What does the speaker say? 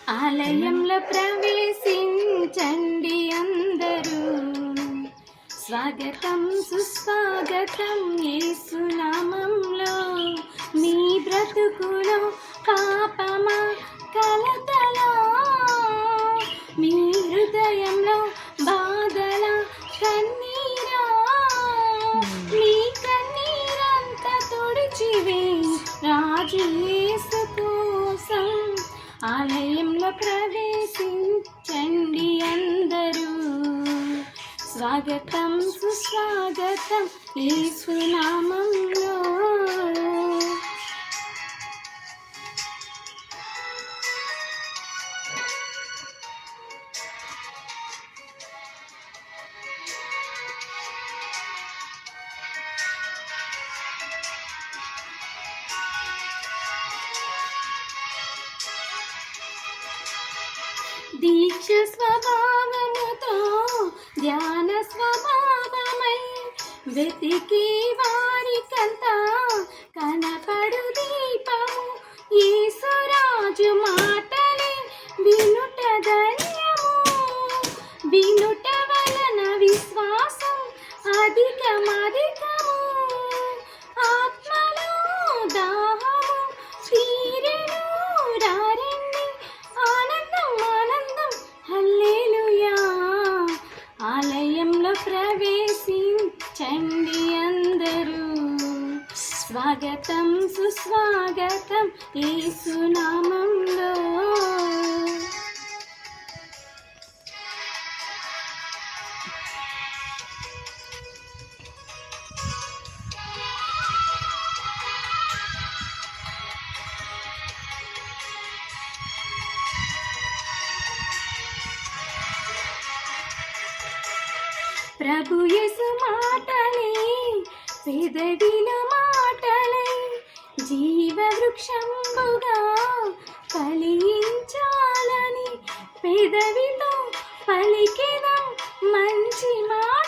ఆలయంలో ప్రవేశించండి అందరూ, స్వాగతం సుస్వాగతం యేసునామంలో. మీ బ్రతుకులో పాపమా కలతలా, మీ హృదయంలో బాధల కన్నీరా, మీ కన్నీరంతా తుడిచివే రాజు యేసు కోసం. ఆలయంలో ప్రవేశించండి అందరూ, స్వాగతం సుస్వాగతం యేసునామంలో. దీక్ష స్వభావముతో ధ్యాన స్వభావమై వెతికి వారికంతా కనపడు దీపము యేసురాజు మాటలే వినుట ధన్యము. వినుట వలన విశ్వాసం అధికమధికము, ఆత్మలో దాహము తీరెను రారండి, ఆనందం ఆనందం హల్లెలూయా. ఆలయంలో ప్రవేశించండి అందరూ, స్వాగతం సుస్వాగతం యేసునామంలో. ప్రభు యేసు మాటలే పెదవిలో మాటలే జీవ వృక్షంబుగా ఫలించాలని పెదవితో పలికెదం మంచి మాట.